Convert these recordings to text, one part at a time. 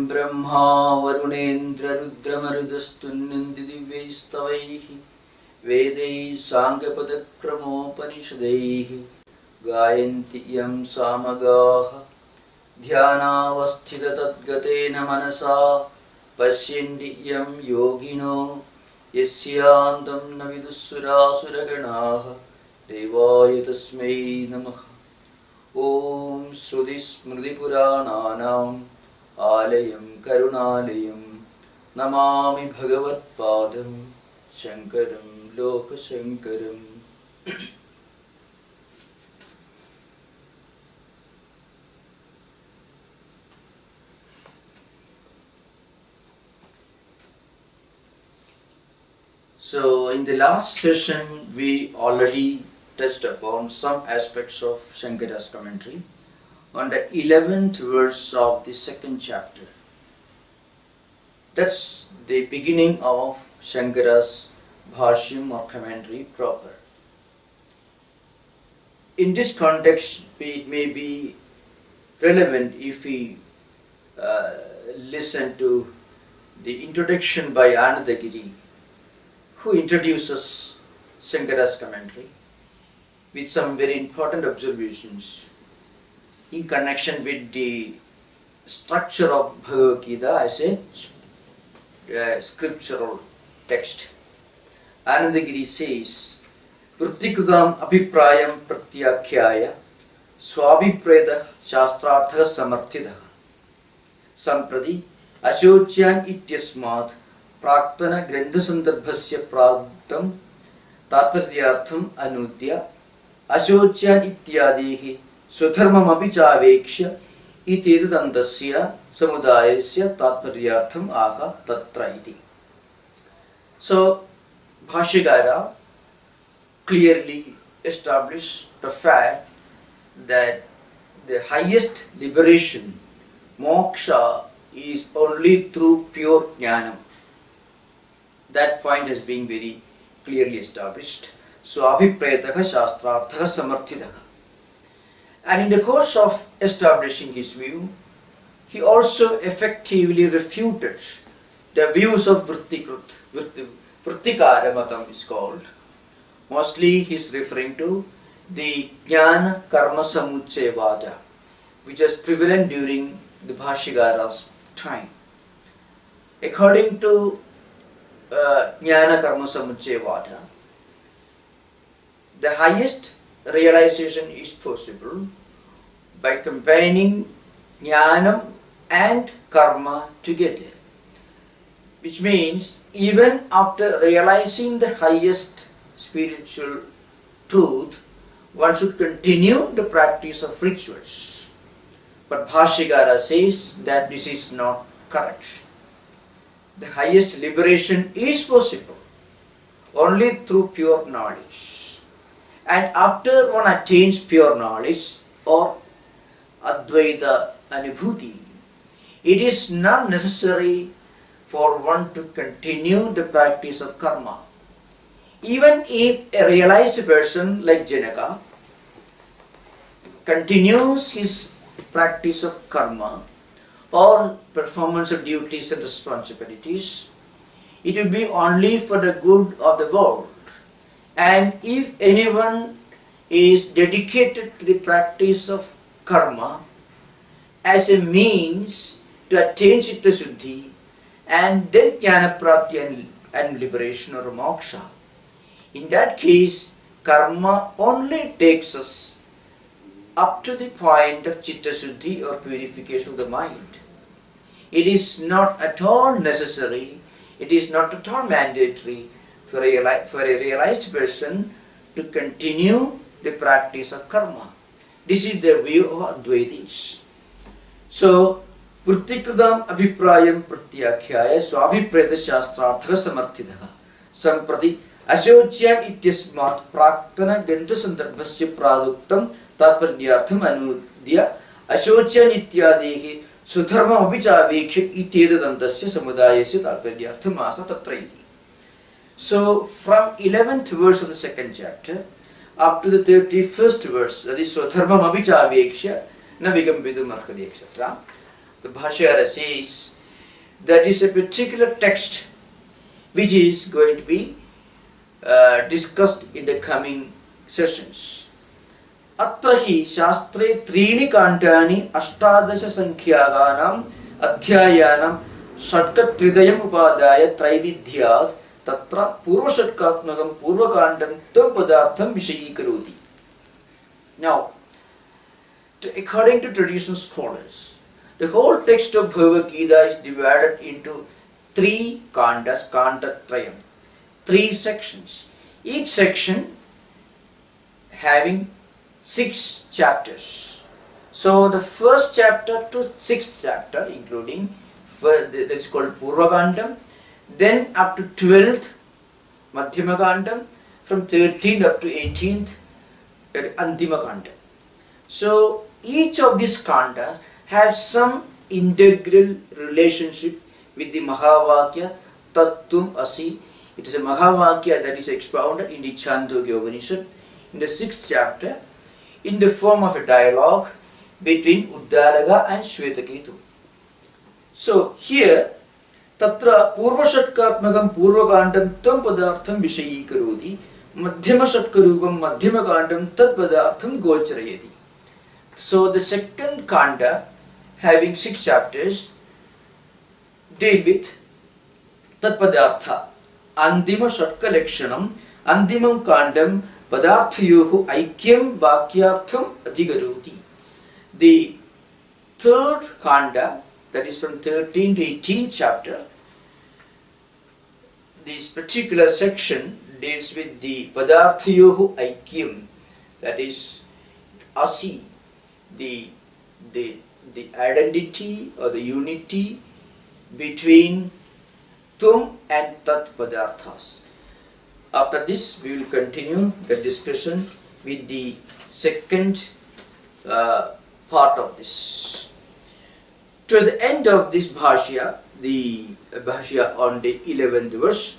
ब्रह्मा वरुणेन्द्र रुद्रमरुदस्तुन्यन्ति दिव्यैस्तवैः वेदैः साङ्ख्यपदक्रमोपनिषदैः गायन्ति यं सामगाः ध्यानावस्थिततद्गतेन मनसा पश्यन्ति यं योगिनो यस्यान्तं न विदुःसुरासुरगणाः देवाय तस्मै नमः। ॐ श्रुतिस्मृतिपुराणानाम् आलयं करुणालयं नमामि भगवत्पादं शङ्करं लोकशङ्करम्। So in the last session we already touched upon some aspects of Shankara's commentary on the 11th verse of the second chapter. That's the beginning of Shankara's Bhashyam or commentary proper. In this context, it may be relevant if we listen to the introduction by Anandagiri, who introduces Shankara's commentary with some very important observations in connection with the structure of Bhagavad Gita as a scriptural text. Anandagiri says, Vrittikudam abhiprayam pratyakhyaya swabhipreda shastrartha samarthita samprati aśocyān ityasmat praktana grandhasandarbhasya praduktam tātparyārtham anudya aśocyān ityadehi swadharmamapi chāvekshya itedadandasya samudayasya tātparyārtham aha tatra iti. So, Bhashyakara clearly established the fact that the highest liberation, moksha, is only through pure jnana. That point has been very clearly established. So, abhiprayataha shastrarthaha samarthitaha. And in the course of establishing his view, he also effectively refuted the views of Vrittikara matam is called. Mostly he is referring to the jnana-karma samucchayavada, which was prevalent during the Bhashyakara's time. According to jnana-karma samucchayavada, the highest realization is possible by combining jnanam and karma together, which means even after realizing the highest spiritual truth, one should continue the practice of rituals. But Bhashyakara says that this is not correct. The highest liberation is possible only through pure knowledge. And after one attains pure knowledge or Advaita Anubhuti, it is not necessary for one to continue the practice of karma. Even if a realized person like Janaka continues his practice of karma or performance of duties and responsibilities, it will be only for the good of the world. And if anyone is dedicated to the practice of karma as a means to attain citta shuddhi and then jnana prapti and liberation or moksha, in that case karma only takes us up to the point of citta shuddhi or purification of the mind. It is not at all necessary, it is not at all mandatory for a realized person to continue the practice of karma. This is the view of Advaitis. So, Vrittikudam abhiprayam pratyakhyaya swabhipreda shastrarthaha samarthitaha samprati aśocyān ityasmat praktana grandhasandarbhasya praduktam tātparyārtham anudya aśocyān ityadehi swadharmamapi chāvekshya itedadandasya samudayasya tātparyārtham aha tatra iti. So, from 11th verse of the second chapter up to the 31st verse, that is swadharmamapi chāvekshya na vigamvidum arhati etc. The Bhashyakara says that is a particular text which is going to be discussed in the coming sessions. Atra hi shastre त्रीणि काण्डानि अष्टादश संख्याकानां अध्यायानां षट्कत्रिदयम् उपादाय त्रैविध्यात् तत्र पूर्वषट्कात्मकं पूर्वकाण्डं तं पदार्थं विषयीकरोति. Now, according to traditional scholars, the whole text of Bhagavad Gita is divided into three kandas, kandatrayam, three sections. Each section having 6 chapters. So the first chapter to 6th chapter, including that is called Purvakandam, then up to 12th Madhyamakandam, from 13th up to 18th Antimakandam. So each of these kandas has some integral relationship with the Mahavakya Tattvam Asi. It is a Mahavakya that is expounded in the Chandogya Upanishad in the 6th chapter in the form of a dialogue between Uddalaka and Shvetaketu. So here, Tatra Purvashatkatmakam Purvakandam Tam Padartham Vishayīkaroti Madhyamashatkarupam Madhyamakandam Tad Padartham Golcharayati. So the second kanda, having 6 chapters, deal with Tat Padartha Andima Shatka Lakshanam Andimam Kandam Padarthayohu Aikyam Bhakyartham Adhigaroti. The third kanda, that is from 13 to 18 chapter, this particular section deals with the Padarthayohu Aikyam, that is Asi, the identity or the unity between Tum and Tat Padarthas. After this, we will continue the discussion with the second part of this. Towards the end of this Bhashya, the Bhashya on the 11th verse,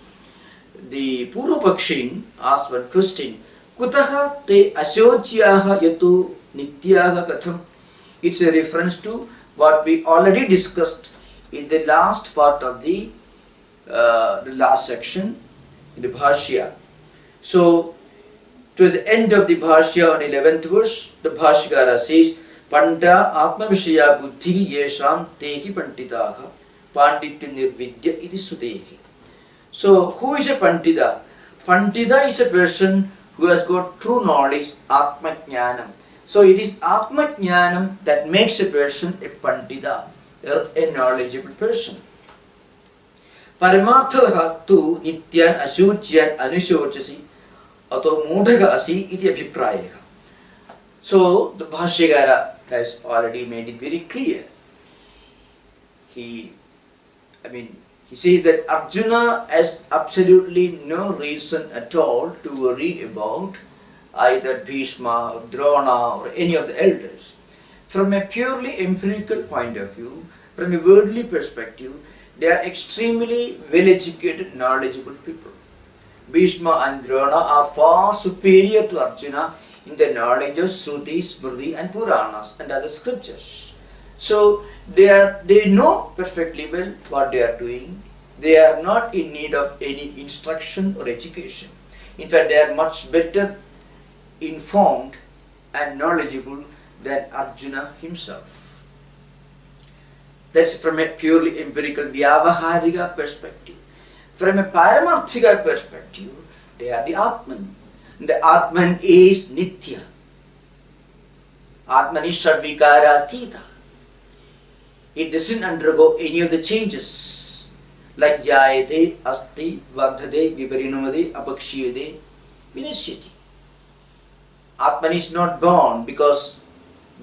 the Purvapakshin asked one question: Kutaha te aśocyāha yatu nityaha katham? It's a reference to what we already discussed in the last part of the last section in the Bhashya. So, towards the end of the Bhashya on 11th verse, the Bhashyakara says, Panda Atma Vishaya Buddhi Yesham Tehi Paṇḍitāḥ Paṇḍitya Nirvidya Iti Sudehi. So, who is a Paṇḍita? Paṇḍita is a person who has got true knowledge, Atma Jnanam. So, it is Atma Jnanam that makes a person a Paṇḍita, a knowledgeable person. Paramarthaha tu nityan aśocyān anuśocasi ato mūఢaka asi iti abhiprāyaha. So the Bhashyakara has already made it very clear. He says that Arjuna has absolutely no reason at all to worry about either Bhishma or Drona or any of the elders. From a purely empirical point of view, from a worldly perspective, they are extremely well-educated, knowledgeable people. Bhishma and Drona are far superior to Arjuna in the knowledge of Shruti, Smriti and Puranas and other scriptures. So they know perfectly well what they are doing. They are not in need of any instruction or education. In fact, they are much better informed and knowledgeable than Arjuna himself. That's from a purely empirical Vyavaharika perspective. From a Paramarthika perspective, they are the Atman. The Atman is Nitya. Atman is Sarvikāratita. It doesn't undergo any of the changes like Jayate, Asti, Vardhate, Viparinamade, Apakshiyate, Vinashyati. Atman is not born because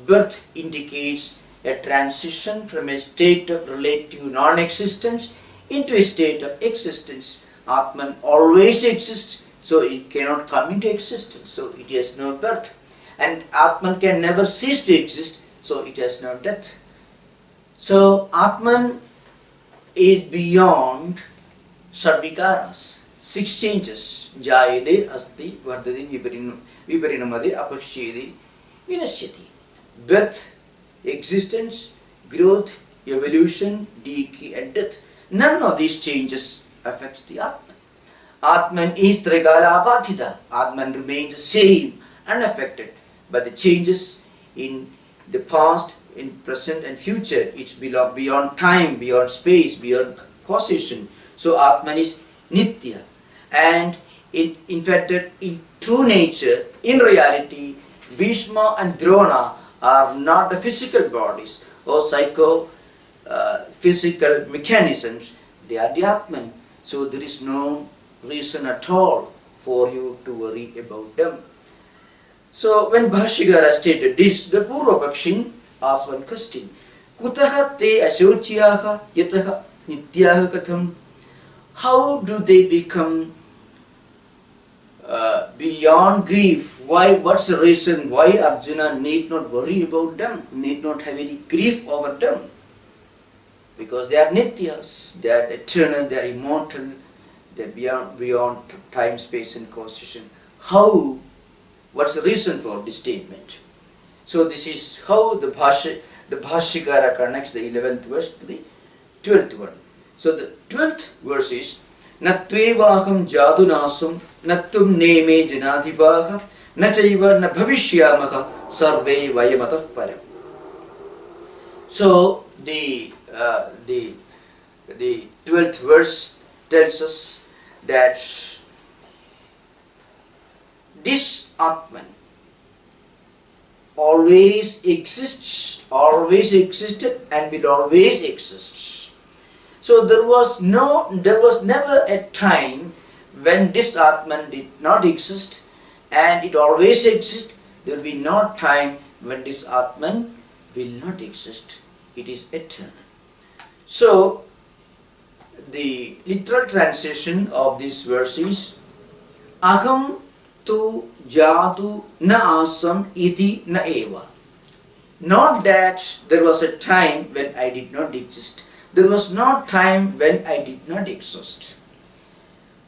birth indicates a transition from a state of relative non-existence into a state of existence. Atman always exists, so it cannot come into existence, so it has no birth. And Atman can never cease to exist, so it has no death. So Atman is beyond Sarvikaras, 6 changes. Jayade, Asti, Vardhate, Viparinamade, Apakshiyate, Vinashyati. Birth, existence, growth, evolution, decay and death. none of these changes affects the Atman. Atman is trikala apatita. Atman remains the same, unaffected by the changes in the past, in present and future. It's beyond time, beyond space, beyond causation. So Atman is nitya. And in fact, in true nature, in reality, Bhishma and Drona are not the physical bodies or physical mechanisms. They are the Atman. So there is no reason at all for you to worry about them. So when Bhashyakara stated this, the Purva Pakshin asked one question. Kutaha te aśocyāha yataha nityaha katham? How do they become beyond grief? Why? What's the reason why Arjuna need not worry about them, need not have any grief over them? Because they are nityas, they are eternal, they are immortal, they are beyond time, space and causation. How? What's the reason for this statement? So this is how the Bhashyakara connects the 11th verse to the 12th one. So the 12th verse is Natvevaham jadunasam nattum neme janadhipaha nachaiva na bhavishyamaha sarve vayamatah param. So the 12th verse tells us that this Atman always exists, always existed and will always exist. So there was never a time when this Atman did not exist, and it always exists. There will be no time when this Atman will not exist. It is eternal. So the literal translation of this verse is Aham tu jatu na asam iti na eva. Not that there was a time when I did not exist. There was no time when I did not exist.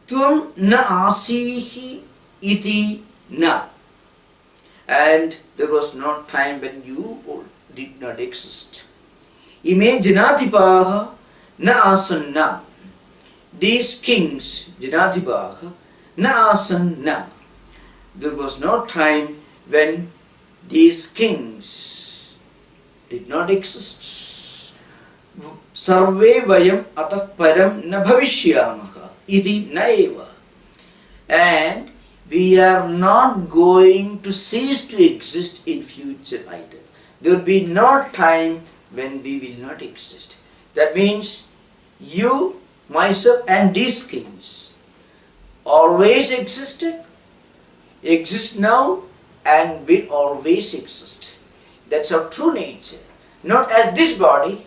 Tvam na asihi iti na. And there was no time when you did not exist. Ime janadhipaha na asanna. These kings, janadhipaha, na asanna. There was no time when these kings did not exist. Sarve vayam atah param na bhavishyamaha iti naeva. And we are not going to cease to exist in future either. There will be no time when we will not exist. That means you, myself and these kings always existed, exist now and will always exist. That's our true nature. Not as this body,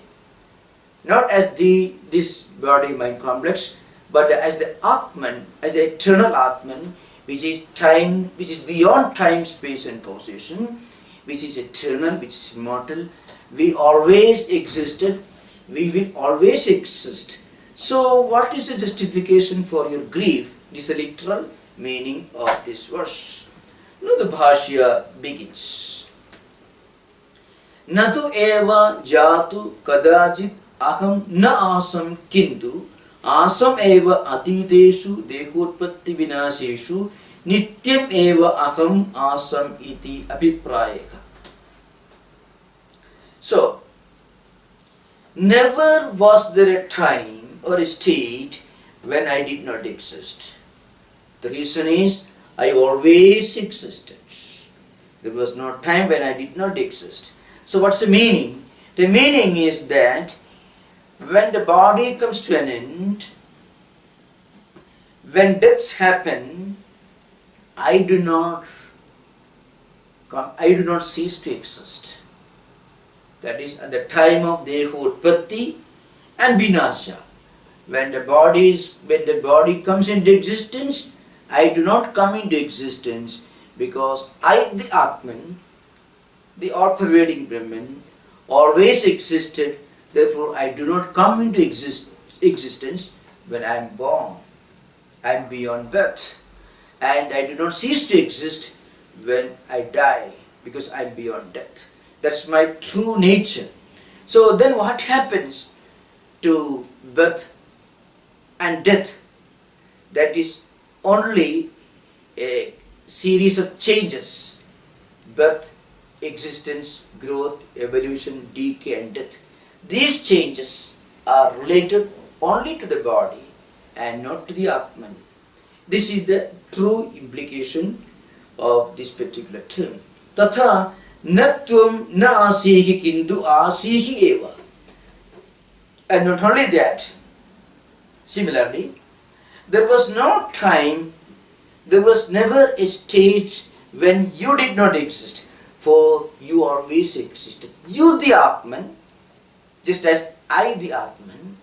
not as this body mind complex, but as the Atman, as the eternal Atman, which is time, which is beyond time, space and causation, which is eternal, which is immortal. We always existed, we will always exist. So what is the justification for your grief? This is a literal meaning of this verse. Now the Bhashya begins. Natu eva jatu kadajit aham na asam kintu asam eva atiteshu dehotpatti vinaseshu nityam eva aham asam iti abhiprayaka. So, never was there a time or a state when I did not exist. The reason is, I always existed. There was no time when I did not exist. So what's the meaning? The meaning is that when the body comes to an end, when deaths happen, I do not cease to exist. That is at the time of Dehotpatti and Vinasha. When the body comes into existence, I do not come into existence because I, the Atman, the all-pervading Brahman, always existed. Therefore, I do not come into existence when I am born. I am beyond birth. And I do not cease to exist when I die because I am beyond death. That's my true nature. So then what happens to birth and death, that is only a series of changes: birth, existence, growth, evolution, decay and death. These changes are related only to the body and not to the Atman. This is the true implication of this particular term. Tatha natvam na asihi kintu asihi eva. And not only that, similarly, there was no time, there was never a stage when you did not exist, for you always existed. You the Atman, just as I the Atman,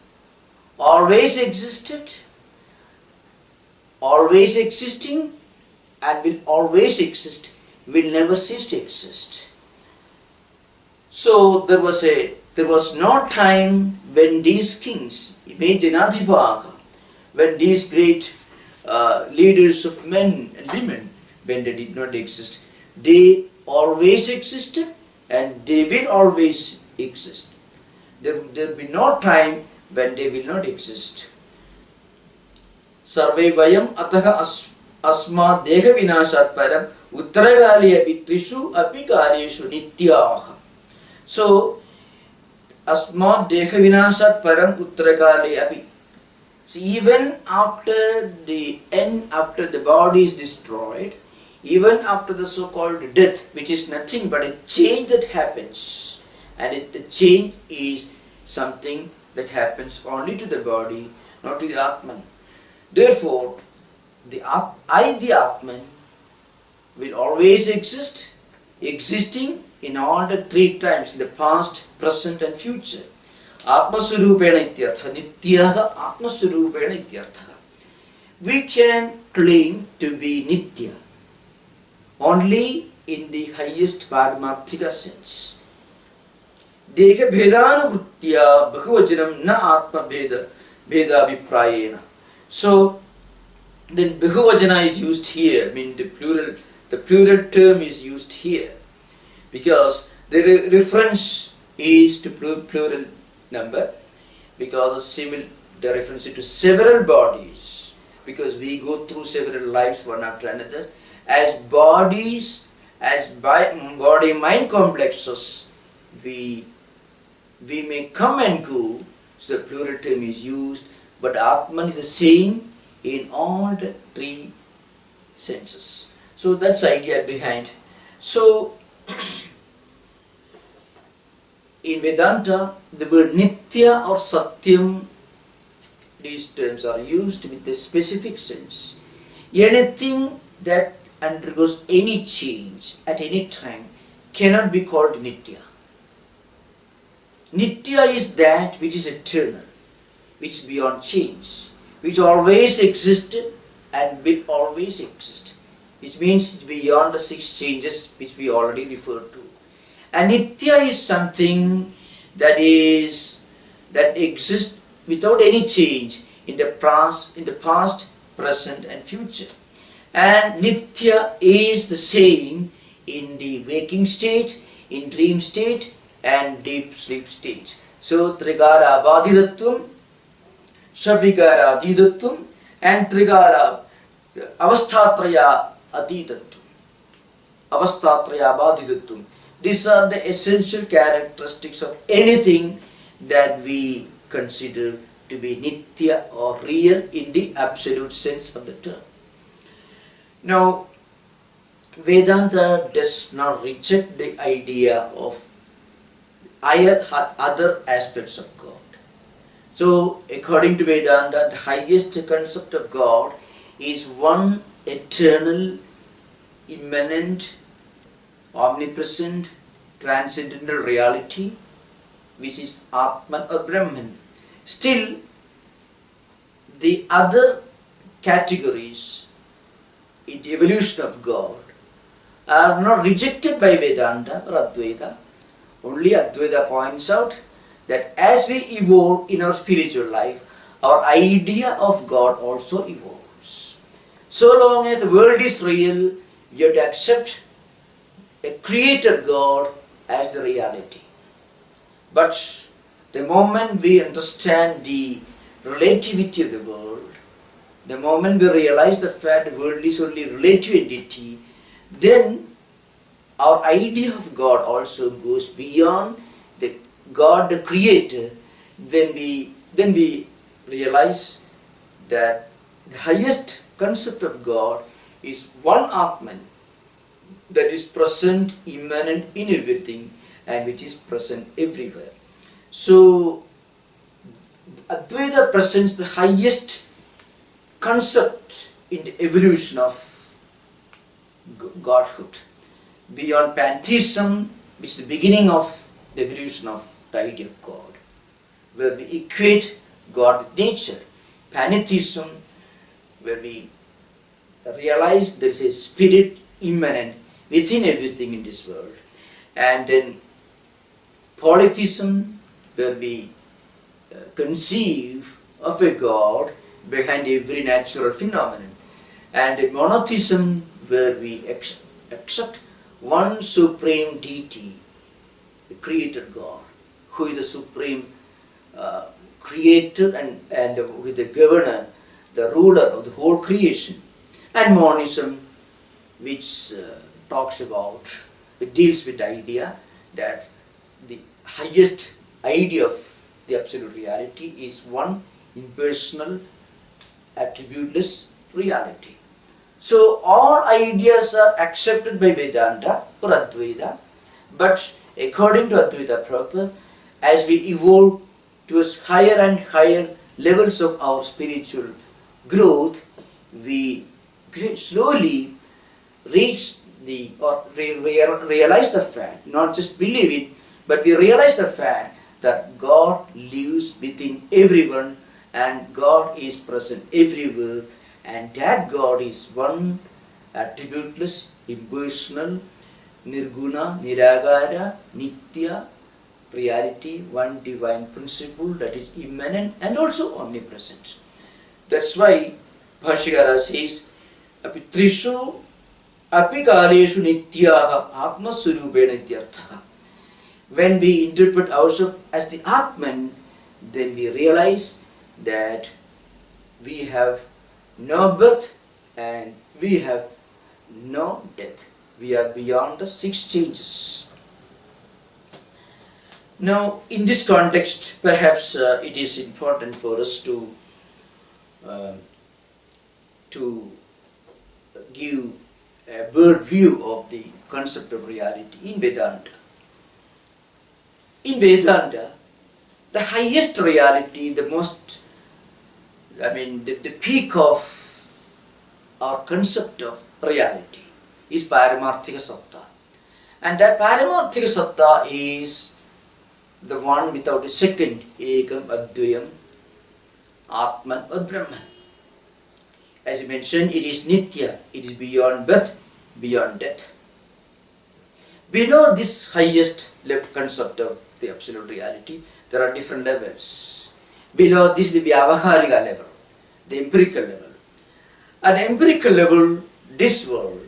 always existed, always existing, and will always exist, will never cease to exist. So there was no time when these kings, when these great leaders of men and women, when they did not exist. They always existed and they will always exist. There will be no time when they will not exist. Sarve vayam ataha asma deha vinashat param uttaragali api trishu api karyeshu nityaha. So, asma deha vinashat param uttaragali api. So even after the end, after the body is destroyed, even after the so-called death, which is nothing but a change that happens, and the change is something that happens only to the body, not to the Atman. Therefore, the Atman will always exist, existing in all the three times, in the past, present and future. Atmaswarupena ityartha, nityaha atmaswarupena ityartha. We can claim to be nitya only in the highest paramarthika sense. Deha bhedanuvritya bhahuvajanam na atma bheda bhedaviprayena. So then bahuvajana is used here, I mean the plural term is used here because the reference is to plural number, because the reference is to several bodies, because we go through several lives one after another. As bodies, as body-mind complexes, we may come and go, so the plural term is used, but Atman is the same in all the three senses. So that's the idea behind. So in Vedanta, the word Nitya or Satyam, these terms are used with a specific sense. Anything that undergoes any change at any time cannot be called Nitya. Nitya is that which is eternal, which is beyond change, which always existed and will always exist, which means it's beyond the six changes which we already referred to. And Nitya is something that exists without any change in the past, present and future. And Nitya is the same in the waking state, in dream state and deep sleep state. So Trigara Abhadidatvam, Shabhigara Adidatvam and Trigara Avasthatraya Adidatvam. Avasthatraya Abhadidatvam. These are the essential characteristics of anything that we consider to be Nitya or real in the absolute sense of the term. Now, Vedanta does not reject the idea of other aspects of God. So, according to Vedanta, the highest concept of God is one eternal, immanent, omnipresent, transcendental reality, which is Atman or Brahman. Still, the other categories in the evolution of God are not rejected by Vedanta or Advaita. Only Advaita points out that as we evolve in our spiritual life, our idea of God also evolves. So long as the world is real, we have to accept a creator God as the reality. But the moment we understand the relativity of the world, the moment we realize the fact the world is only relative entity, then our idea of God also goes beyond the God, the Creator. Then we realize that the highest concept of God is one Atman, that is present, immanent in everything, and which is present everywhere. So Advaita presents the highest concept in the evolution of Godhood. Beyond pantheism, which is the beginning of the evolution of the idea of God, where we equate God with nature. Pantheism, where we realize there is a spirit immanent within everything in this world. And then polytheism, where we conceive of a God behind every natural phenomenon. And a monotheism, where we accept one supreme deity, the creator God, who is the supreme creator and who is the governor, the ruler of the whole creation. And monism, which talks about, it deals with the idea that the highest idea of the absolute reality is one impersonal, attributeless reality. So all ideas are accepted by Vedanta or Advaita, but according to Advaita proper, as we evolve towards higher and higher levels of our spiritual growth, we slowly reach realize the fact, not just believe it, but we realize the fact that God lives within everyone and God is present everywhere, and that God is one attributeless, impersonal, nirguna, niragara, nitya reality, one divine principle that is immanent and also omnipresent. That's why Bhashyakara says, apitrishu apikaleshu nityaha atma surubena ityarthaha. When we interpret ourselves as the Atman, then we realize that we have no birth and we have no death. We are beyond the six changes. Now, in this context, perhaps it is important for us to give a bird view of the concept of reality in Vedanta. In Vedanta, the highest reality, the peak of our concept of reality is Paramarthika Satta. And that Paramarthika Satta is the one without a second, Ekam Advayam, Atman or Brahman. As you mentioned, it is Nitya, it is beyond birth, beyond death. Below this highest concept of the absolute reality, there are different levels. Below this, the Vyavaharika level, the empirical level. At empirical level, this world,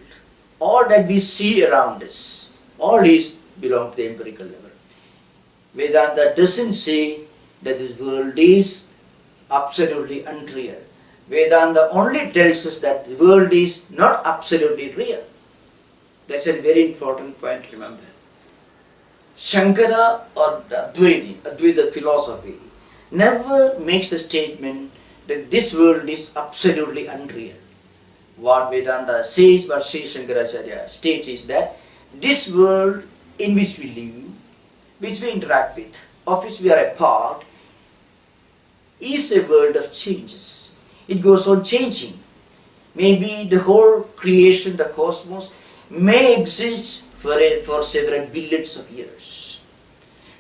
all that we see around us, all is belong to the empirical level. Vedanta doesn't say that this world is absolutely unreal. Vedanta only tells us that the world is not absolutely real. That's a very important point to remember. Shankara or Advaita philosophy never makes a statement that this world is absolutely unreal. What Vedanta says, what Sri Shankaracharya states is that this world in which we live, which we interact with, of which we are a part, is a world of changes. It goes on changing. Maybe the whole creation, the cosmos, may exist for several billions of years.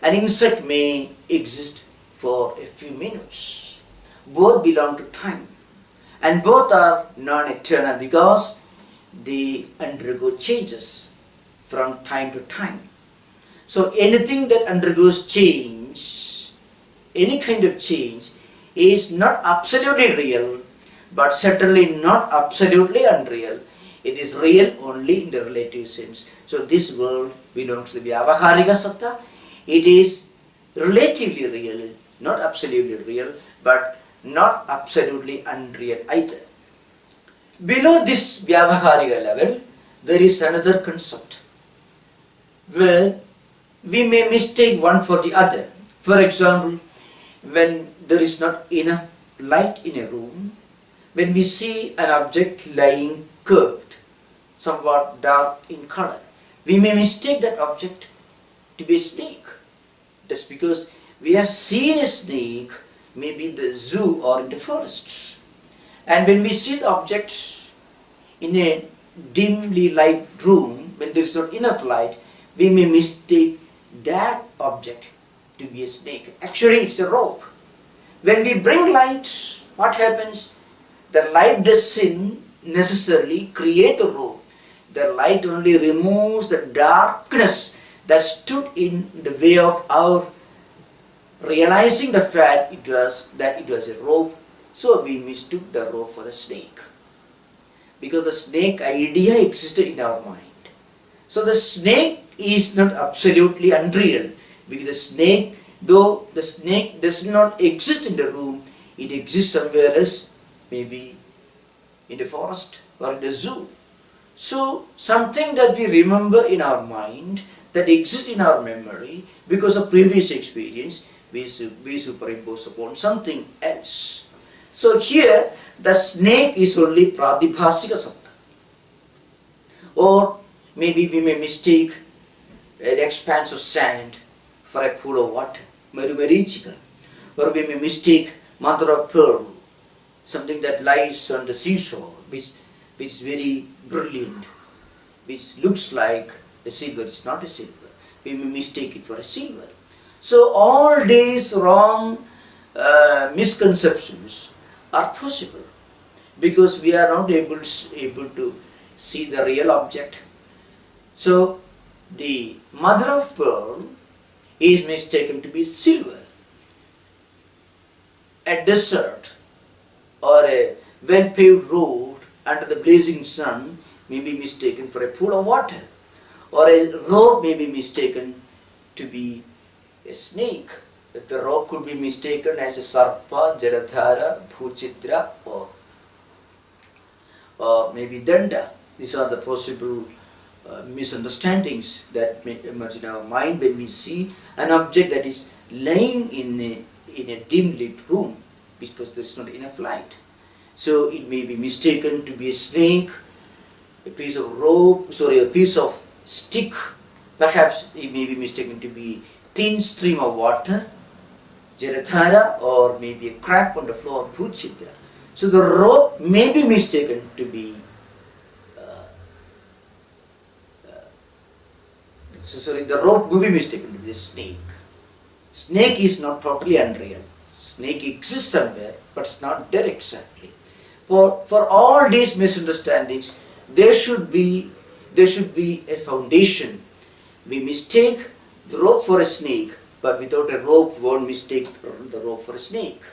An insect may exist for a few minutes. Both belong to time. And both are non-eternal because they undergo changes from time to time. So anything that undergoes change, any kind of change, is not absolutely real, but certainly not absolutely unreal. It is real only in the relative sense. So this world belongs to the Vyavaharika Satta. It is relatively real, not absolutely real, but not absolutely unreal either. Below this vyavaharika level, there is another concept where we may mistake one for the other. For example, when there is not enough light in a room, when we see an object lying curved, somewhat dark in color, we may mistake that object to be a snake. That's because we have seen a snake maybe in the zoo or in the forests. And when we see the object in a dimly light room, when there is not enough light, we may mistake that object to be a snake. Actually, it's a rope. When we bring light, what happens? The light doesn't necessarily create a rope. The light only removes the darkness that stood in the way of our realizing the fact that it was a rope. So we mistook the rope for the snake, because the snake idea existed in our mind. So the snake is not absolutely unreal, because the snake, though the snake does not exist in the room, it exists somewhere else, maybe in the forest or in the zoo. So something that we remember in our mind, that exists in our memory because of previous experience, we superimpose upon something else. So here the snake is only pradibhasika satta. Or maybe we may mistake an expanse of sand for a pool of water, marumarichika. Or we may mistake mother of pearl, something that lies on the seashore, which is very brilliant, which looks like a silver. It's not a silver. We may mistake it for a silver. So all these wrong misconceptions are possible, because we are not able to see the real object. So the mother of pearl is mistaken to be silver. A desert or a well-paved road under the blazing sun may be mistaken for a pool of water, or a rope may be mistaken to be a snake. The rope could be mistaken as a sarpa, jaladhara, bhuchitra, or maybe danda. These are the possible misunderstandings that may emerge in our mind when we see an object that is lying in a dim lit room, because there is not enough light. So it may be mistaken to be a snake, a piece of rope, a piece of stick. Perhaps it may be mistaken to be thin stream of water, jaladhara, or maybe a crack on the floor, bhuchitra. So the rope may be mistaken to be the rope may be mistaken to be a snake. Snake is not totally unreal. Snake exists somewhere, but it's not there exactly. For all these misunderstandings, there should be a foundation. We mistake the rope for a snake, but without a rope, we won't mistake the rope for a snake.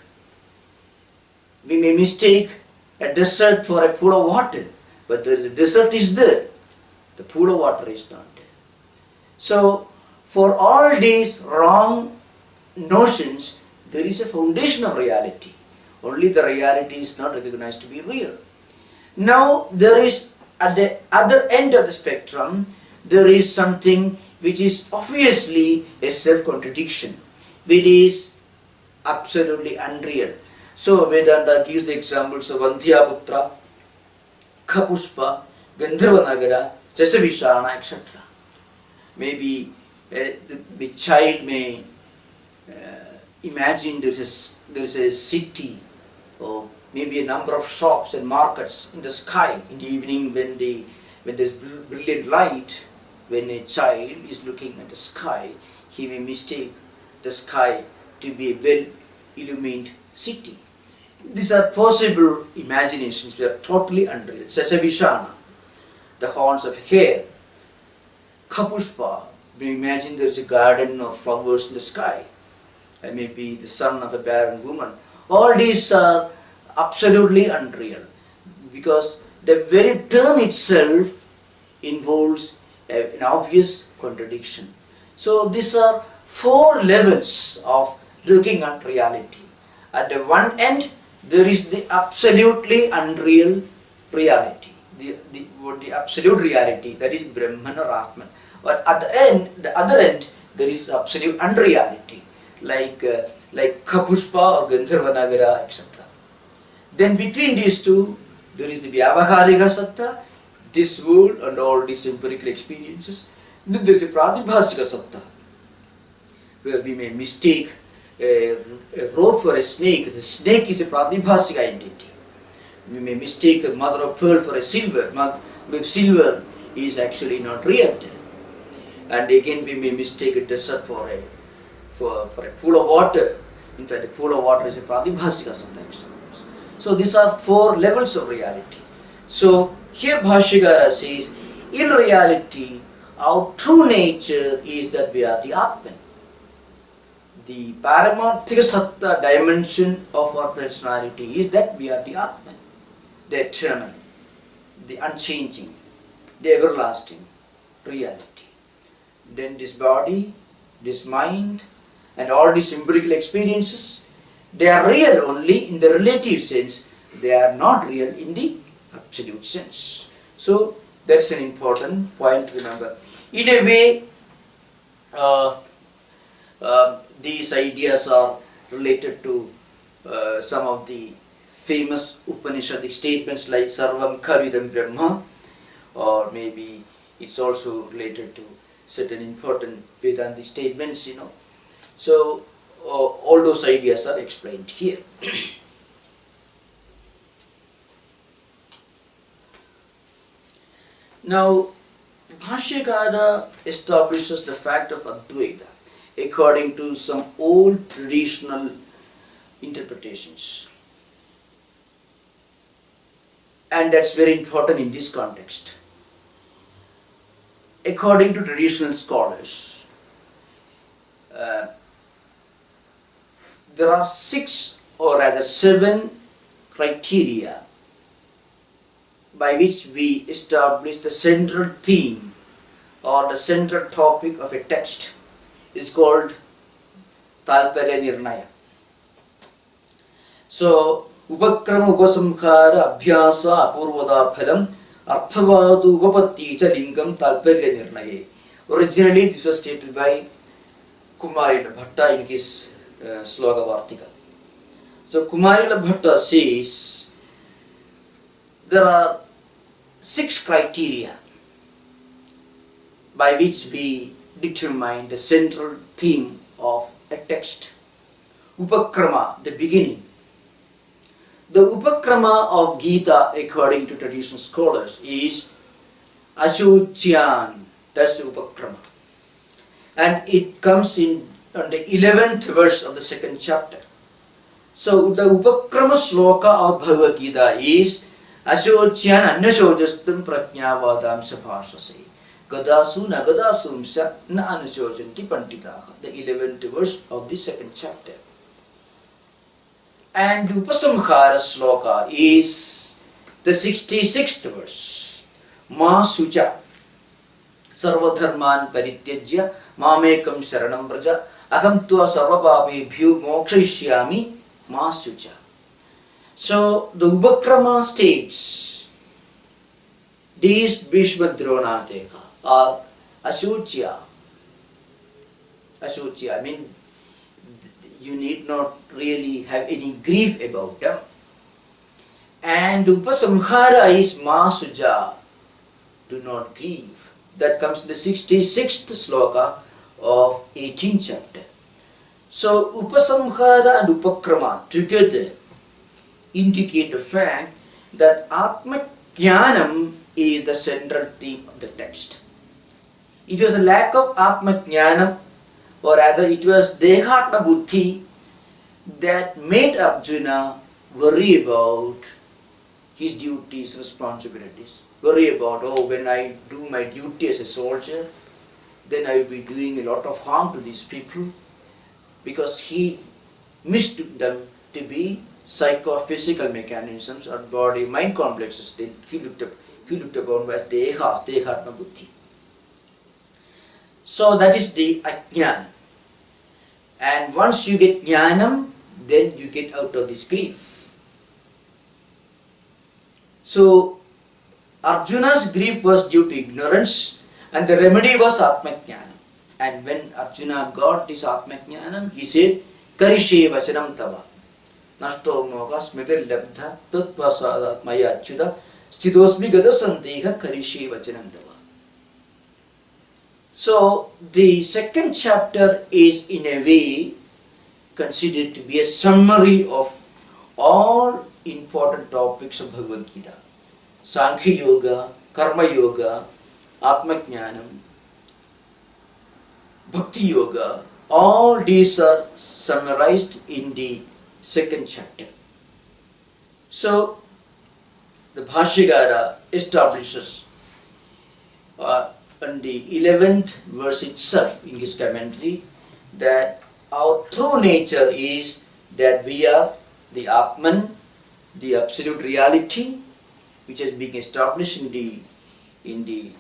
We may mistake a desert for a pool of water, but the desert is there. The pool of water is not there. So, for all these wrong notions, there is a foundation of reality. Only the reality is not recognized to be real. Now, there is at the other end of the spectrum, there is something which is obviously a self-contradiction, which is absolutely unreal. So Vedanta gives the examples of Vandhyaputra, Kapuspa, Gandharvanagara, Jasavishana, etc. Maybe the child may imagine there is a city, or maybe a number of shops and markets in the sky in the evening when there is brilliant light. When a child is looking at the sky, he may mistake the sky to be a well-illumined city. These are possible imaginations, they are totally unreal. Jasavishana, the horns of hair. Kapuspa, we imagine there is a garden of flowers in the sky. And maybe the son of a barren woman. All these are absolutely unreal, because the very term itself involves an obvious contradiction. So these are four levels of looking at reality. At the one end, there is the absolutely unreal reality, the absolute reality, that is Brahman or Atman. But at the other end, there is absolute unreality, like Kapushpa or Gandharva, etc. Then between these two, there is the Vyavaharika Satta, this world and all these empirical experiences. Then there is a Pratibhasika Satta, where we may mistake a rope for a snake. The snake is a Pratibhasika entity. We may mistake a mother of pearl for a silver. The silver is actually not real. And again we may mistake a desert for a pool of water. In fact, a pool of water is a Pratibhasika sometimes. So these are four levels of reality. So here Bhashyakara says, in reality, our true nature is that we are the Atman. The Paramarthika Satta dimension of our personality is that we are the Atman, the eternal, the unchanging, the everlasting reality. Then this body, this mind, and all these empirical experiences, they are real only in the relative sense. They are not real in the absolute sense. So that's an important point to remember. In a way, these ideas are related to some of the famous Upanishadic statements like Sarvam Khavidam Brahma, or maybe it's also related to certain important Vedantic statements, So all those ideas are explained here. Now, Bhashyakara establishes the fact of Advaita according to some old traditional interpretations. And that's very important in this context. According to traditional scholars, there are 6 or rather 7 criteria by which we establish the central theme or the central topic of a text. Is called Talparya Nirnaya. So, Upakrama Upasamkhara Abhyasa Apurvada Phalam Arthavadu Upapatti cha Lingam Talparya Nirnaya. Originally this was stated by Kumarila Bhatta in his sloka article. So Kumarila Bhatta says there are 6 criteria by which we determine the central theme of a text. Upakrama, the beginning. The Upakrama of Gita, according to traditional scholars, is aśocyān. That's the Upakrama. And it comes in on the 11th verse of the 2nd chapter. So the Upakrama sloka of Bhagavad Gita is aśocyānanvaśocastvaṃ prajñāvādāṃśca bhāṣase. Gatāsūnagatāsūṃśca nānuśocanti paṇḍitāḥ. The 11th verse of the 2nd chapter. And Upasamhara sloka is the 66th verse. Ma sucha sarvadharman parityajya mamekam sharanam vraja aham tva sarvapapebhyo mokshayishyami ma sucha. So the Upakrama states these Bhishma Dronateka are aśocya. Aśocya, I mean, you need not really have any grief about them. And Upasamhara is ma suja, do not grieve. That comes in the 66th sloka of 18th chapter. So Upasamhara and Upakrama together indicate the fact that Atma Jnanam is the central theme of the text. It was a lack of Atma Jnanam, or rather it was Dehatma Buddhi, that made Arjuna worry about his duties, responsibilities. Worry about, oh, when I do my duty as a soldier, then I will be doing a lot of harm to these people, because he mistook them to be psychophysical mechanisms or body-mind complexes. Then he looked upon as dehas, dehatma buddhi. So that is the ajnana. And once you get jnanam, then you get out of this grief. So Arjuna's grief was due to ignorance and the remedy was Atmajnanam. And when Arjuna got this Atmajnanam, he said, Karishe vachanam tava nashto moha smritir labdha tatpasadat maya achyuta sthitosmi gatasandeha karishe vachanam tava. So the second chapter is in a way considered to be a summary of all important topics of Bhagavad Gita. Sankhya Yoga, Karma Yoga, Atmajnanam, Bhakti Yoga, all these are summarized in the second chapter. So, the Bhashyakara establishes on the 11th verse itself in his commentary that our true nature is that we are the Atman, the absolute reality, which has been established in the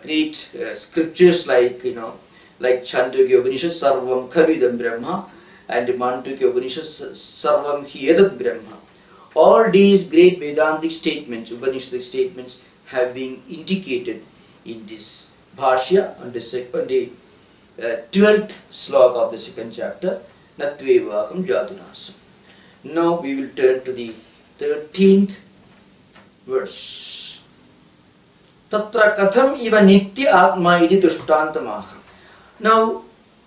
great scriptures like Chandogya Upanishad, Sarvam Khavidam Brahma, and the Mandukya Upanishad, Sarvam Hi Etat Brahma. All these great Vedantic statements, Upanishadic statements, have been indicated in this Bhashya on the 12th sloka of the second chapter, Natvevaham Jatunasam. Now we will turn to the 13th verse. Tatra katham iva nitya atma iti drishtantamaha. Now,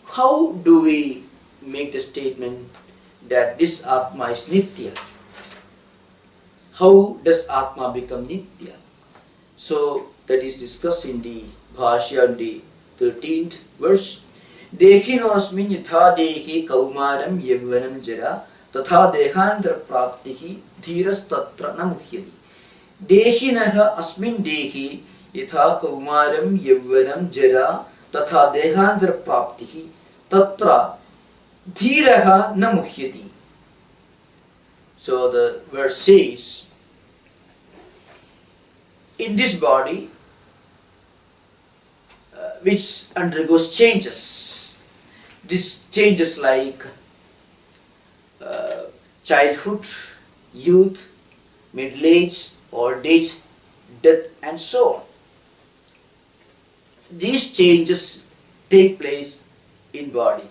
how do we make the statement that this atma is nitya? How does atma become nitya? So that is discussed in the Bhashya, the 13th verse. Dehinosmin yatha dehi kaumaram yavvanam jara tatha dehandra praptihi dhiras tatra namuhyati. Dehinaha asmin dehi yatha kaumaram yavvanam jara tatha dehandra praptihi tatra dhiraha namuhyati. So the verse says, in this body which undergoes changes, these changes like childhood, youth, middle age, old age, death, and so on. These changes take place in body.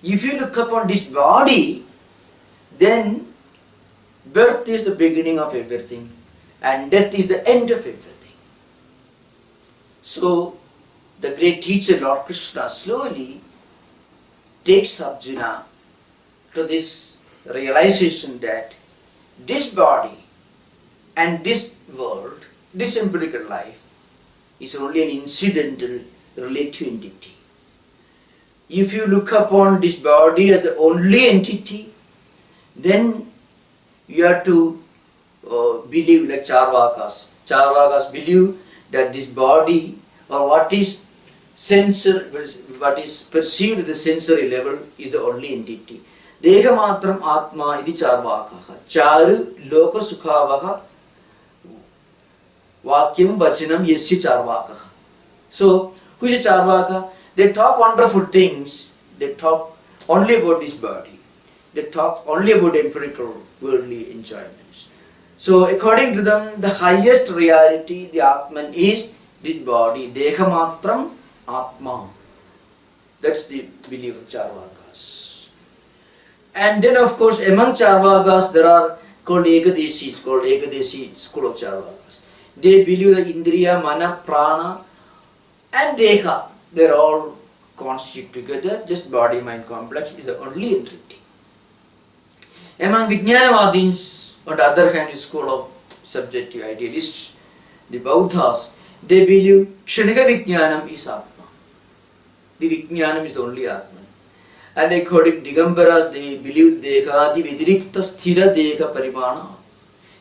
If you look upon this body, then birth is the beginning of everything and death is the end of everything. So the great teacher Lord Krishna slowly takes Arjuna to this realization that this body and this world, this empirical life, is only an incidental relative entity. If you look upon this body as the only entity, then you have to believe like Charvakas. Charvakas believe that this body or what is perceived at the sensory level is the only entity. Deha matram atma iti charvakaha. Charu loka sukhavaka vakyam vachanam yasya charvakaha. So, who is a charvaka? They talk wonderful things. They talk only about this body. They talk only about empirical worldly enjoyments. So, according to them, the highest reality, the Atman, is this body. Deha matram atma. That's the belief of Charvakas. And then, of course, among Charvakas, there are called Ekadesi school of Charvakas. They believe that Indriya, Mana, Prana, and Deha, they're all constitute together. Just body-mind complex is the only entity. Among Vijnanavadins, on the other hand, is school of subjective idealists, the Bauddhas, they believe Kshanika Vijnanam is Atma. The Vijnanam is the only Atma. And according to Digambaras, they believe Deha, the Vidirikta Sthira Deha Parimana.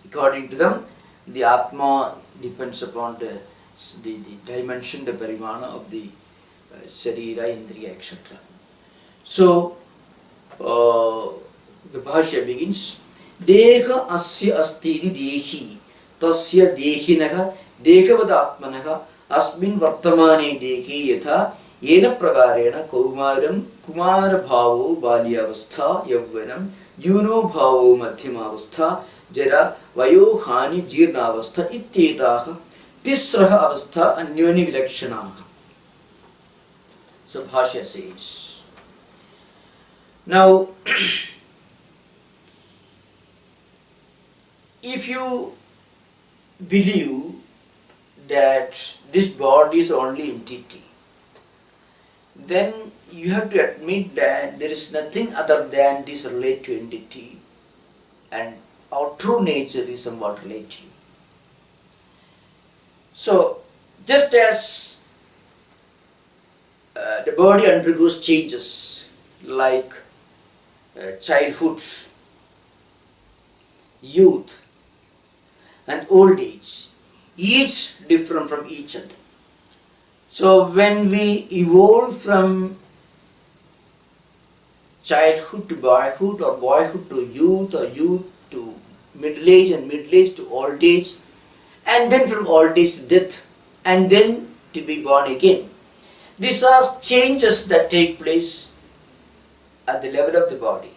According to them, the Atma depends upon the dimension, the Parimana of the Sharira, Indriya, etc. So, the Bhashya begins, Deha asya astidi dehi, tasya dehinaha, dekhavada atmanaha, asmin vartamane dehi yatha, yena prakarena kaumaram, kumara bhavo balyavastha, yavvanam, yuno bhavo madhyamavastha, jara, vayo, hani, jirnavastha, ityetaha, tisraha avastha, anyoni vilakshanaha. So Bhashya says. Now, if you believe that this body is only entity, then you have to admit that there is nothing other than this relative entity, and our true nature is somewhat relative. So, just as the body undergoes changes like childhood, youth, and old age, each different from each other. So when we evolve from childhood to boyhood, or boyhood to youth, or youth to middle age, and middle age to old age, and then from old age to death, and then to be born again, these are changes that take place at the level of the body.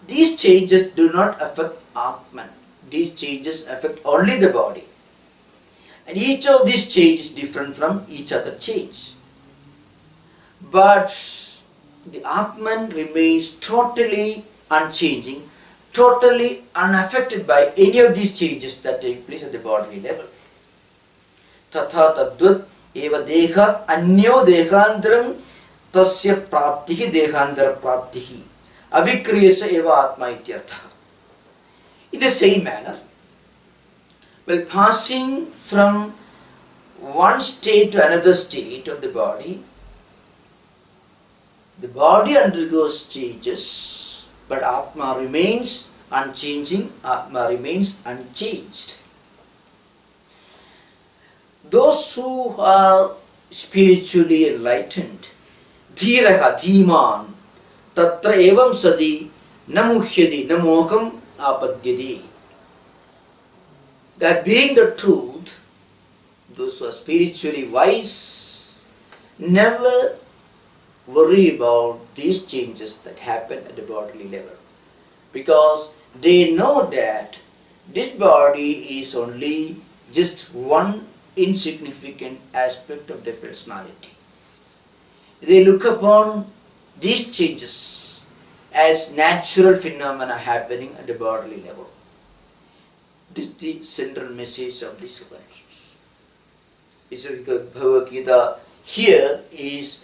These changes do not affect Atman. These changes affect only the body. And each of these changes is different from each other change. But the Atman remains totally unchanging, totally unaffected by any of these changes that take place at the bodily level. Tatha tadvat eva dehat anyo dehantaram tasya praptihi dehantara praptihi avikriyasa eva atma ityartha. In the same manner, while passing from one state to another state of the body undergoes changes, but Atma remains unchanging, Atma remains unchanged. Those who are spiritually enlightened, dhiraha dhiman tatra evam sadi namuhyadi namoham apadyadi. That being the truth, those who are spiritually wise never worry about these changes that happen at the bodily level, because they know that this body is only just one insignificant aspect of their personality. They look upon these changes as natural phenomena happening at the bodily level. This is the central message of this verses. Bhagavad Gita here is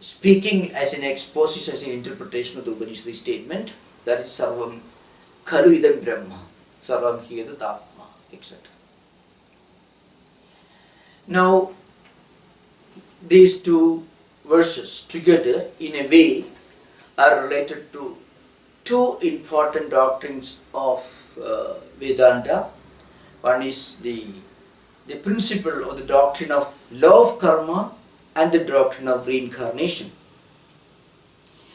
speaking as an exposition, as an interpretation of the Upanishad statement, that is sarvam khalu idam brahma, sarvam hi etat atma, etc. Now, these two verses together in a way are related to two important doctrines of Vedanta. One is the principle of the doctrine of law of karma and the doctrine of reincarnation.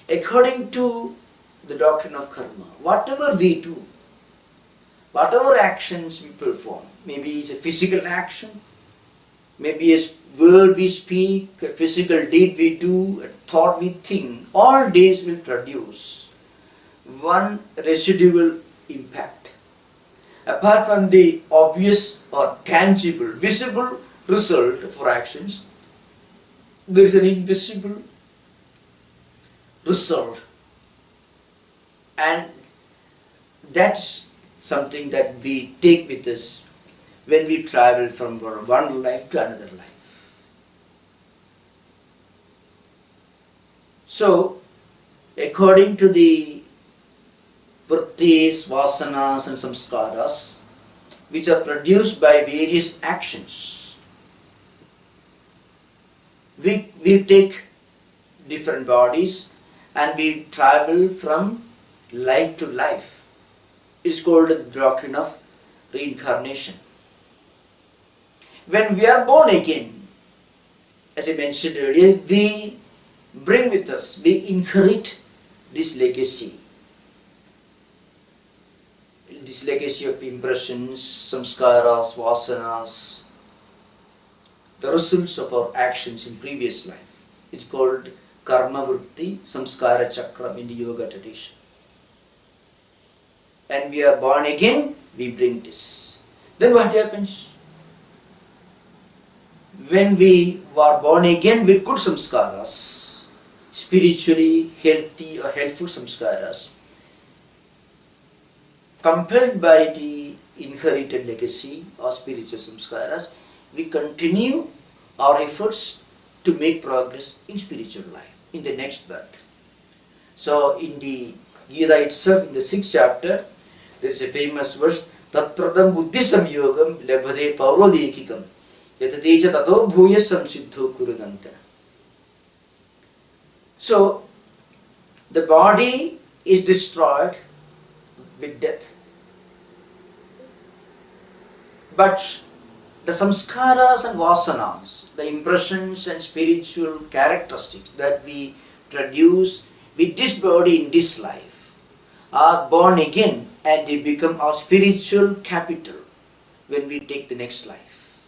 According to the doctrine of karma, whatever we do, whatever actions we perform, maybe it's a physical action, maybe a word we speak, a physical deed we do, a thought we think, all these will produce one residual impact. Apart from the obvious or tangible, visible result for actions, there is an invisible result, and that's something that we take with us when we travel from one life to another life. So, according to the vrittis, vasanas and samskaras, which are produced by various actions, we take different bodies and we travel from life to life. It's called the doctrine of reincarnation. When we are born again, as I mentioned earlier, we bring with us, we inherit this legacy of impressions, samskaras, vasanas, the results of our actions in previous life. It's called karma vritti samskara chakram in the yoga tradition. and we are born again, we bring this. Then what happens? When we were born again with good samskaras, spiritually healthy or helpful samskaras, compelled by the inherited legacy or spiritual samskaras, we continue our efforts to make progress in spiritual life, in the next birth. So in the Gita itself, in the 6th chapter, there is a famous verse, Tatradam buddhi samyogam labhade paurodekikam yatadeja tato bhuya samsiddho kurudantana. So the body is destroyed with death. But the samskaras and vasanas, the impressions and spiritual characteristics that we produce with this body in this life, are born again and they become our spiritual capital when we take the next life.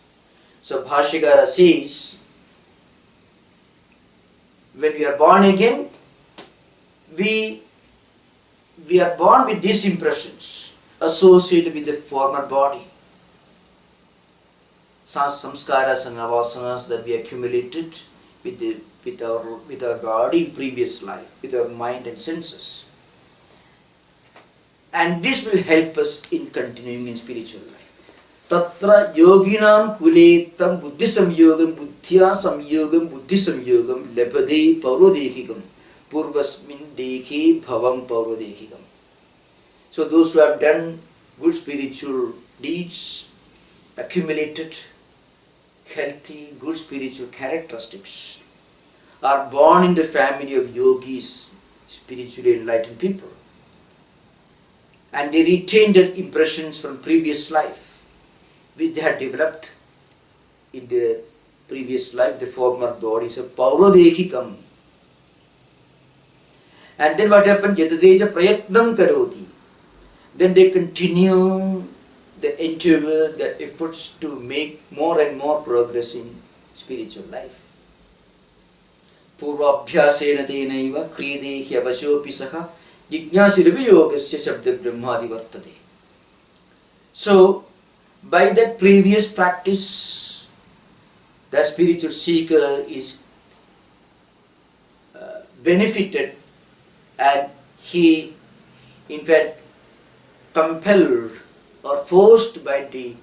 So Bhashyakara says, when we are born again, we are born with these impressions associated with the former body. Samskaras and vasanas that we accumulated with our body in previous life, with our mind and senses. And this will help us in continuing in spiritual life. Tatra yoginam kuletam buddhi samyogam buddhya samyogam buddhi samyogam labhade paurodekikam purvasmin dekhe bhavam paurodekikam. So those who have done good spiritual deeds, accumulated healthy, good spiritual characteristics, are born in the family of yogis, spiritually enlightened people. And they retain their impressions from previous life, which they had developed in their previous life, the former bodies of paurodekikam. And then what happened? Yatadeja prayatnam karoti. Then they continue the endeavor, the efforts to make more and more progress in spiritual life. Purvabhyasena tenaiva kriyedehi avasyopi saha jignāsiravi yogasya sabda brahmādi vartate. So, by that previous practice, the spiritual seeker is benefited, and he, in fact, compelled or forced by the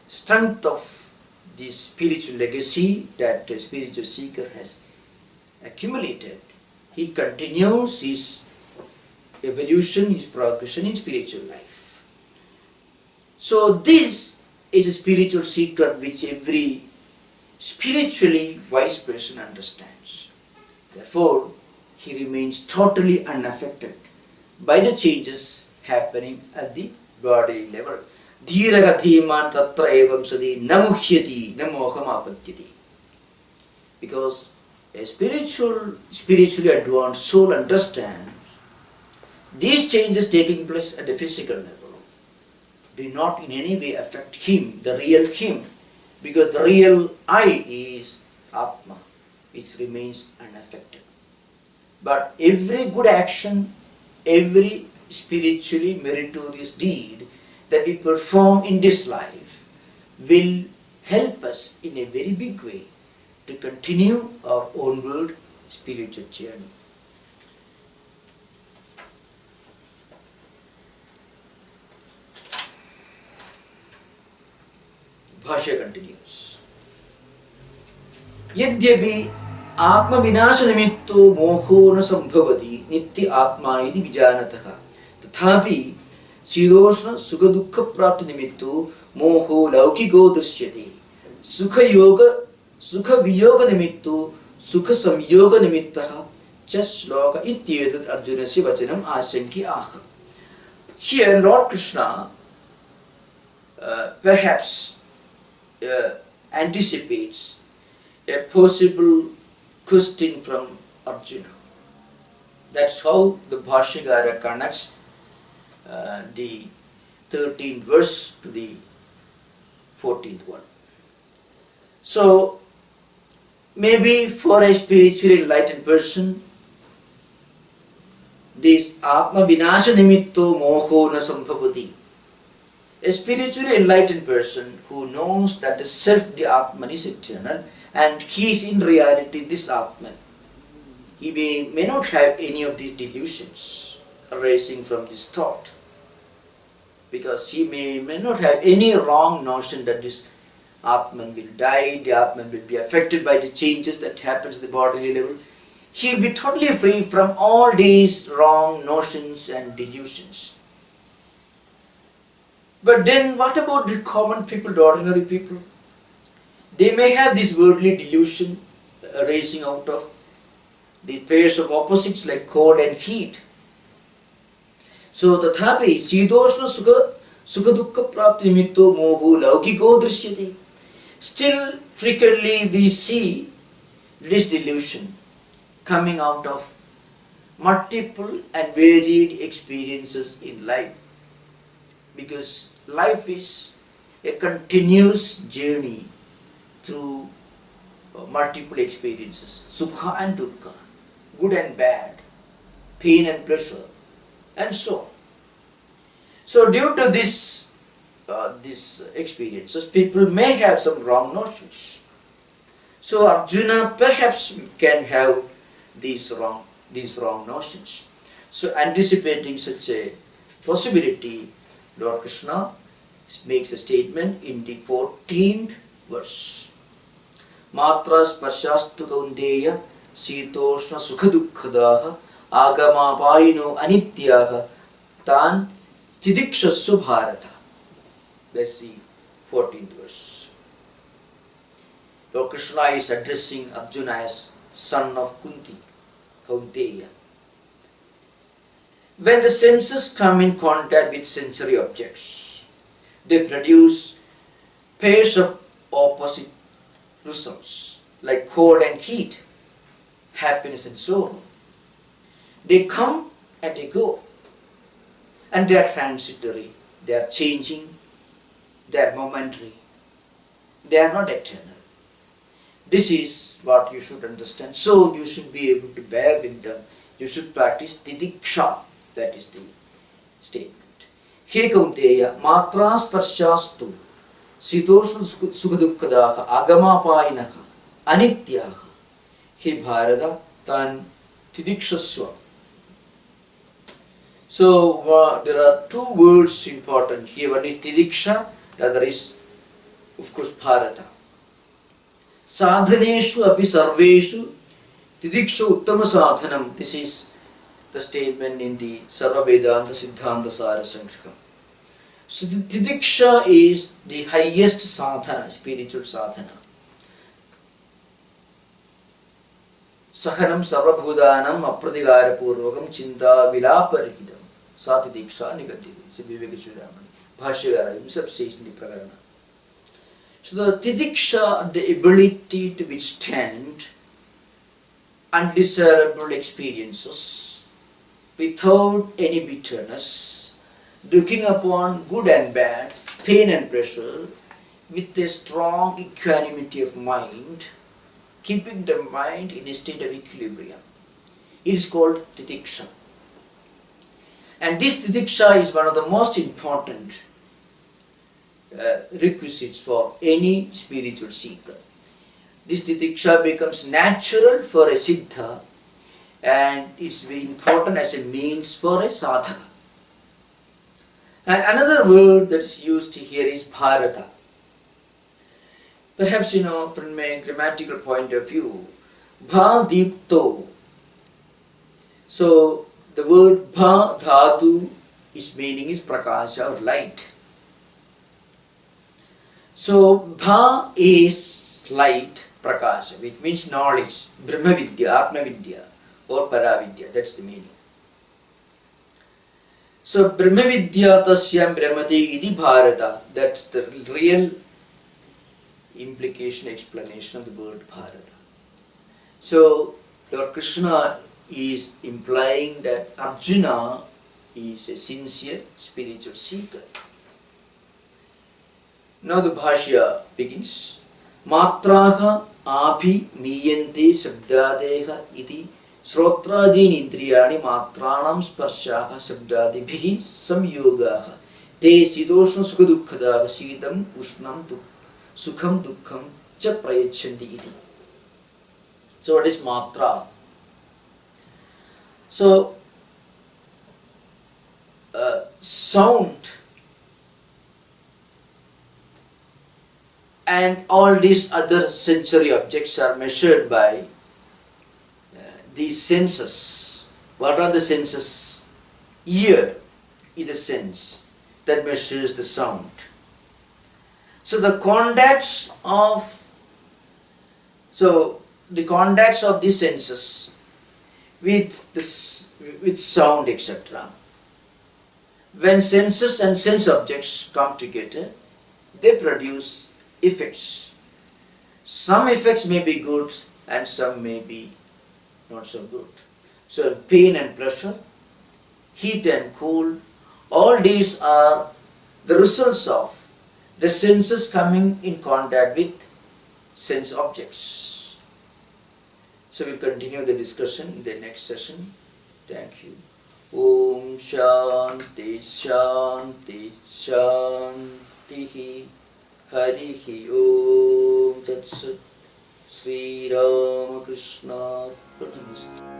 strength of the spiritual legacy that the spiritual seeker has accumulated, he continues his evolution, his progression in spiritual life. So this is a spiritual secret which every spiritually wise person understands. Therefore, he remains totally unaffected by the changes happening at the body level. Dhīraga dhīman tatra evam sadi namuhyati namohamapatyati. Because a spiritually advanced soul understands these changes taking place at the physical level do not in any way affect him, the real him, because the real I is Atma, which remains unaffected. But every good action, every spiritually meritorious deed that we perform in this life will help us in a very big way to continue our onward spiritual journey. Bhashya continues. Yadyapi atma vinasha nimitto moho na sambhavati nitya atma iti vijanataha tathapi Siroshna sukha dukkha prapti nimitto moho laukiko drishyate sukha viyoga nimitto sukha samyoga nimittaha cha shloka ityetat arjunasya vachanam aśocyānanvaśocastvaṃ. Here Lord Krishna perhaps anticipates a possible question from Arjuna. That's how the Bhashyakara connects the 13th verse to the 14th one. So, maybe for a spiritually enlightened person, this Atma Vinasha Nimitto Moho Na Sambhavati. A spiritually enlightened person who knows that the self, the Atman, is eternal and he is in reality this Atman. He may not have any of these delusions arising from this thought, because he may not have any wrong notion that this Atman will die, the Atman will be affected by the changes that happens at the bodily level. He will be totally free from all these wrong notions and delusions. But then what about the common people, the ordinary people? They may have this worldly delusion arising out of the pairs of opposites like cold and heat. So tathapi sidoshna sukha dukkha prapti nimitto moho laukiko drishyate. Still frequently we see this delusion coming out of multiple and varied experiences in life. Because life is a continuous journey through multiple experiences, sukha and dukkha, good and bad, pain and pleasure, and so on. So due to these experiences, people may have some wrong notions. So Arjuna perhaps can have these wrong notions. So anticipating such a possibility, Lord Krishna makes a statement in the 14th verse. Matra spashastu kaunteya sitoshna sukhadukkadaha agamapaino anityaha tan tidikshassu bharata. That's the 14th verse. Lord Krishna is addressing Arjuna as son of Kunti, Kaunteya. When the senses come in contact with sensory objects, they produce pairs of opposite results like cold and heat, happiness and sorrow. They come and they go, and they are transitory, they are changing, they are momentary, they are not eternal. This is what you should understand. So you should be able to bear with them. You should practice tidiksha. That is the statement. He Kaunteya matras parshastu sitoshna sukhadukkadaha agamapainaha anityaha he bharata tan tidikshasva. So there are two words important here. One is tidiksha, the other is of course bharata. Sadhaneshu api sarveshu tidiksha uttama sadhanam. This is the statement in the Sarva Vedanta Siddhanta Sara Sanskritam. So the tidiksha is the highest sadhana, spiritual sadhana. Sahanam sarvabhudanam apradigara purvakam chinta vilaparihidam. Sa tidiksha nigatiti. It's a Vivekachudamani. Bhashyakara himself says in the Prakarana. So the tidiksha, the ability to withstand undesirable experiences without any bitterness, looking upon good and bad, pain and pleasure, with a strong equanimity of mind, keeping the mind in a state of equilibrium. It is called tidiksha. And this tidiksha is one of the most important requisites for any spiritual seeker. This tidiksha becomes natural for a siddha, and it's very important as a means for a sadhaka. And another word that is used here is bharata. Perhaps from a grammatical point of view, bha dipto. So the word bha dhatu, its meaning is prakasha or light. So bha is light, prakasha, which means knowledge, brahma vidya, atma vidya, or paravidya. That's the meaning. So brahma vidya tasyam brahmati iti bharata. That's the real implication, explanation of the word bharata. So Lord Krishna is implying that Arjuna is a sincere spiritual seeker. Now the Bhashya begins. Matraha abhi miyante sabdadeha iti Srotraadini indriyani matranam sparshaha sabdadibhihi samyogaha te sidoshna sukhadukkadaha sitam ushnam sukham dukkham cha prayachanti iti. So what is matra? So sound and all these other sensory objects are measured by these senses. What are the senses? Ear is the sense that measures the sound. So the contacts of these senses with sound, etc. When senses and sense objects come together, they produce effects. Some effects may be good and some may be not so good. So pain and pleasure, heat and cold, all these are the results of the senses coming in contact with sense objects. So we'll continue the discussion in the next session. Thank you. Om Shanti Shanti Shanti Harihi Om Tat Sat Sri Ramakrishna Arpanamastu.